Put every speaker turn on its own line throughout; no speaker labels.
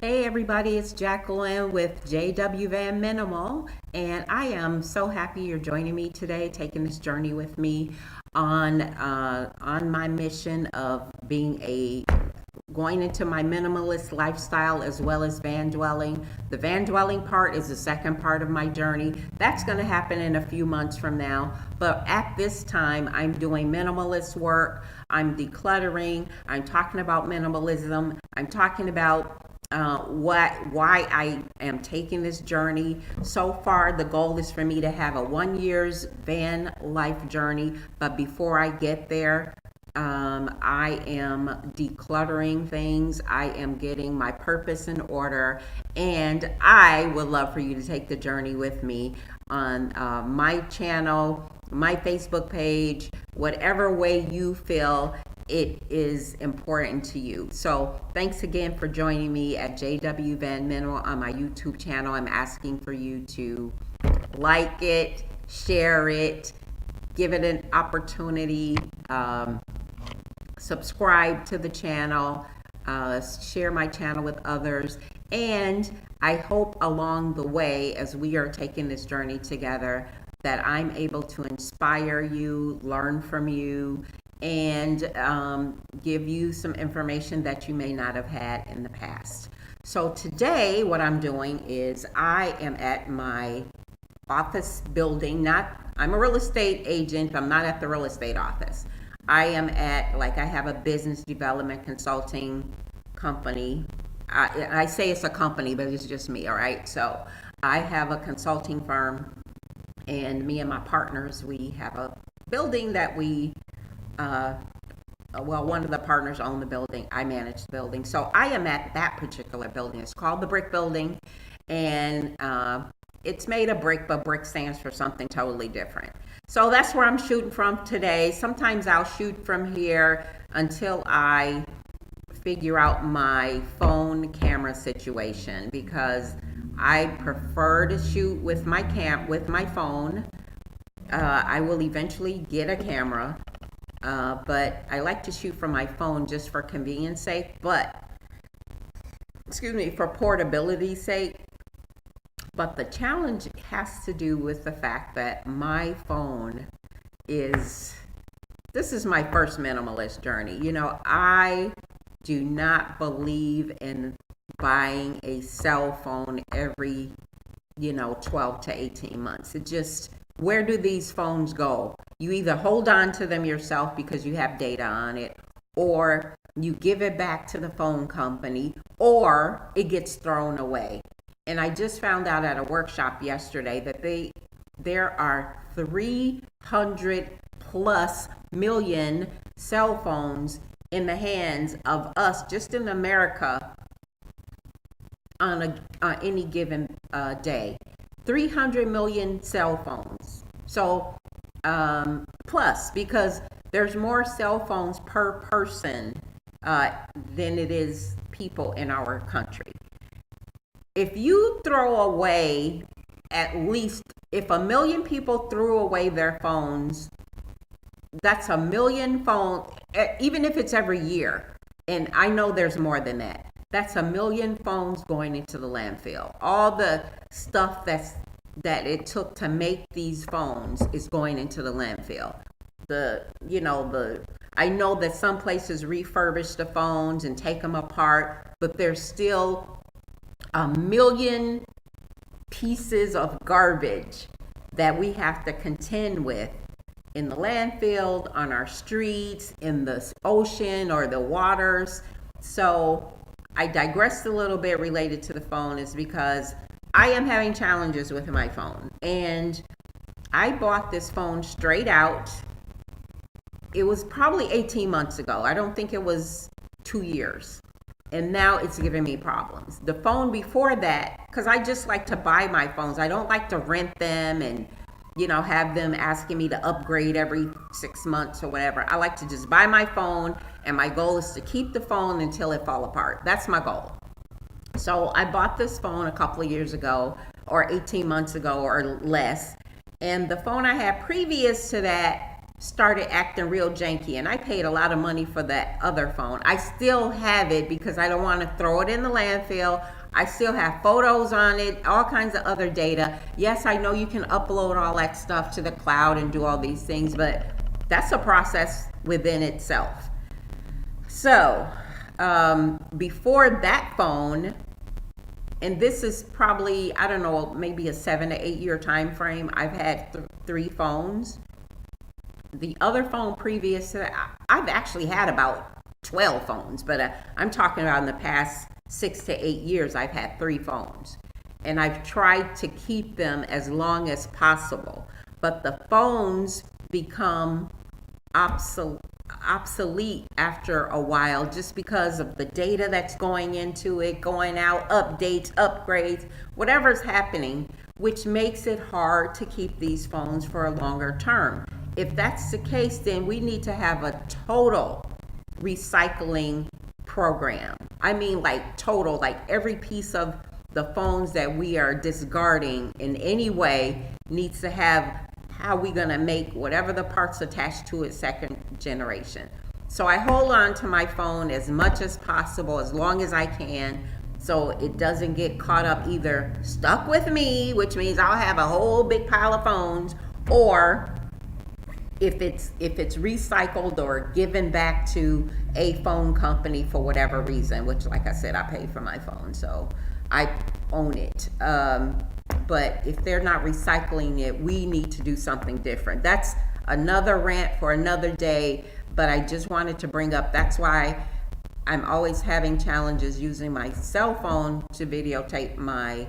Hey everybody, it's Jacqueline with JW Van Minimal, and I am so happy you're joining me today, taking this journey with me on my mission of being a going into my minimalist lifestyle as well as van dwelling. The van dwelling part is the second part of my journey. That's going to happen in a few months from now. But at this time, I'm doing minimalist work. I'm decluttering. I'm talking about minimalism. I'm talking about why I am taking this journey. So far, the goal is for me to have a 1 year's van life journey. But before I get there, I am decluttering things. I am getting my purpose in order, and I would love for you to take the journey with me on my channel, my Facebook page, whatever way you feel it is important to you. So thanks again for joining me at JW Van Minimal on my YouTube channel. I'm asking for you to like it, share it, give it an opportunity, subscribe to the channel, share my channel with others, and I hope along the way as we are taking this journey together that I'm able to inspire you, learn from you, and give you some information that you may not have had in the past. So today what I'm doing is I am at my office building. I'm a real estate agent. I'm not at the real estate office. I am at, like, I have a business development consulting company. I say it's a company, but it's just me, all right? So I have a consulting firm, and me and my partners, we have a building that one of the partners own the building. I manage the building. So I am at that particular building. It's called the Brick Building, and it's made of brick, but brick stands for something totally different. So that's where I'm shooting from today. Sometimes I'll shoot from here until I figure out my phone camera situation, because I prefer to shoot with my phone. I will eventually get a camera, but I like to shoot from my phone just for convenience sake. But excuse me, for portability sake. But the challenge has to do with the fact that my phone this is my first minimalist journey. I do not believe in buying a cell phone every, 12 to 18 months. Where do these phones go? You either hold on to them yourself because you have data on it, or you give it back to the phone company, or it gets thrown away. And I just found out at a workshop yesterday that there are 300 plus million cell phones in the hands of us just in America on any given day. 300 million cell phones. So plus, because there's more cell phones per person than it is people in our country. If you throw away, at least if 1 million people threw away their phones, that's 1 million phones, even if it's every year. And I know there's more than that. That's 1 million phones going into the landfill. All the stuff that it took to make these phones is going into the landfill. I know that some places refurbish the phones and take them apart, but there's still 1 million pieces of garbage that we have to contend with in the landfill, on our streets, in the ocean or the waters. So I digressed a little bit related to the phone, is because I am having challenges with my phone. And I bought this phone straight out. It was probably 18 months ago. I don't think it was 2 years. And now it's giving me problems. The phone before that, because I just like to buy my phones. I don't like to rent them and, have them asking me to upgrade every 6 months or whatever. I like to just buy my phone, and my goal is to keep the phone until it falls apart. That's my goal. So I bought this phone a couple of years ago, or 18 months ago or less. And the phone I had previous to that started acting real janky, and I paid a lot of money for that other phone. I still have it because I don't want to throw it in the landfill. I still have photos on it, all kinds of other data. Yes, I know you can upload all that stuff to the cloud and do all these things, but that's a process within itself. So before that phone, and this is probably, I don't know, maybe a 7 to 8 year time frame, I've had 3 phones. The other phone previous to that, I've actually had about 12 phones, but I'm talking about in the past 6 to 8 years, I've had 3 phones. And I've tried to keep them as long as possible. But the phones become obsolete after a while just because of the data that's going into it, going out, updates, upgrades, whatever's happening, which makes it hard to keep these phones for a longer term. If that's the case, then we need to have a total recycling program. I mean, like total, like every piece of the phones that we are discarding in any way needs to have how we gonna make whatever the parts attached to it second generation. So I hold on to my phone as much as possible, as long as I can, so it doesn't get caught up either stuck with me, which means I'll have a whole big pile of phones, or if it's recycled or given back to a phone company for whatever reason, which, like I said, I pay for my phone, so I own it. But if they're not recycling it, we need to do something different. That's another rant for another day, but I just wanted to bring up, that's why I'm always having challenges using my cell phone to videotape my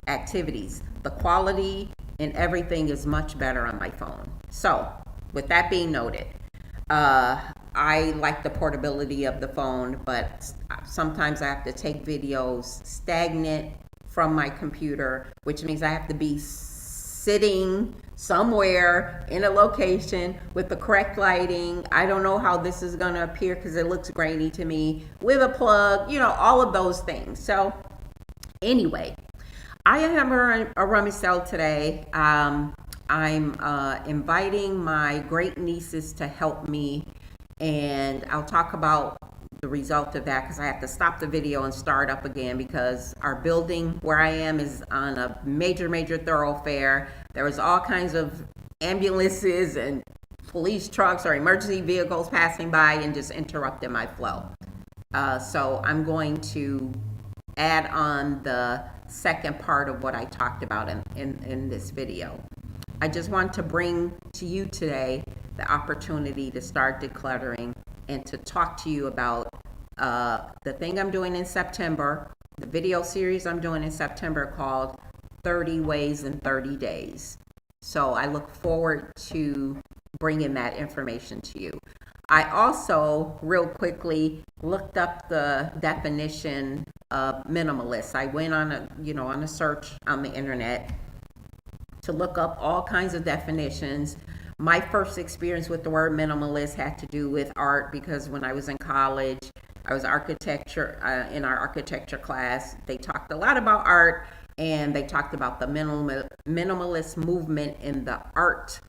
activities. The quality and everything is much better on my phone. So with that being noted, I like the portability of the phone, but sometimes I have to take videos stagnant from my computer, which means I have to be sitting somewhere in a location with the correct lighting. I don't know how this is going to appear because it looks grainy to me, with a plug, you know, all of those things. So anyway, I am a rummy sale today. I'm inviting my great nieces to help me, and I'll talk about the result of that because I have to stop the video and start up again because our building where I am is on a major thoroughfare. There was all kinds of ambulances and police trucks or emergency vehicles passing by and just interrupted my flow. So I'm going to add on the second part of what I talked about in this video. I just want to bring to you today the opportunity to start decluttering and to talk to you about the thing I'm doing in September, the video series I'm doing in September called 30 Ways in 30 Days. So I look forward to bringing that information to you. I also, real quickly, looked up the definition of minimalist. I went on a search on the internet to look up all kinds of definitions. My first experience with the word minimalist had to do with art because when I was in college, I was in our architecture class. They talked a lot about art, and they talked about the minimalist movement in the art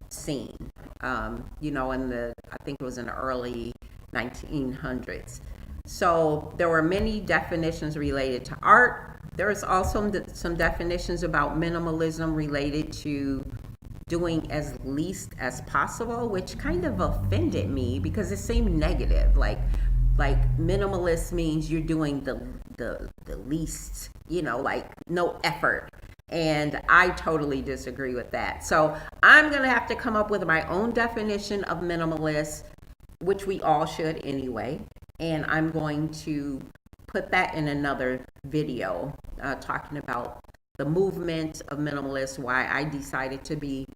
scene. I think it was in the early 1900s. So there were many definitions related to art. There was also some definitions about minimalism related to doing as least as possible, which kind of offended me because it seemed negative. Like minimalist means you're doing the least, like no effort. And I totally disagree with that. So I'm going to have to come up with my own definition of minimalist, which we all should anyway. And I'm going to put that in another video talking about the movement of minimalists, why I decided to be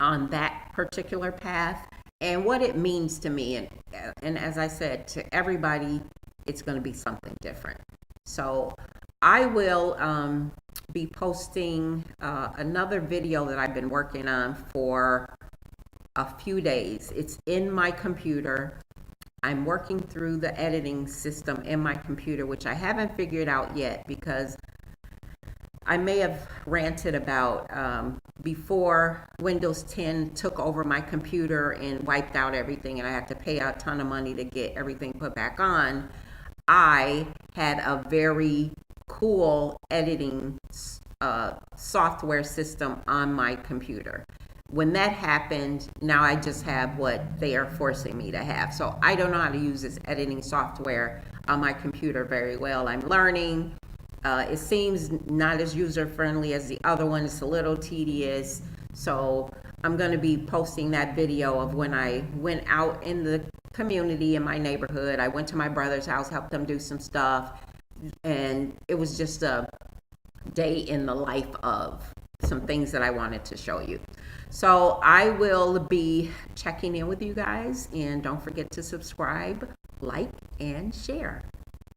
on that particular path and what it means to me. And as I said, to everybody, it's going to be something different. So I will be posting another video that I've been working on for a few days. It's in my computer. I'm working through the editing system in my computer, which I haven't figured out yet because I may have ranted about before Windows 10 took over my computer and wiped out everything, and I had to pay a ton of money to get everything put back on. I had a very cool editing software system on my computer. When that happened, now I just have what they are forcing me to have. So I don't know how to use this editing software on my computer very well. I'm learning. It seems not as user-friendly as the other one. It's a little tedious. So I'm going to be posting that video of when I went out in the community in my neighborhood. I went to my brother's house, helped them do some stuff, and it was just a day in the life of some things that I wanted to show you. So I will be checking in with you guys, and don't forget to subscribe, like, and share.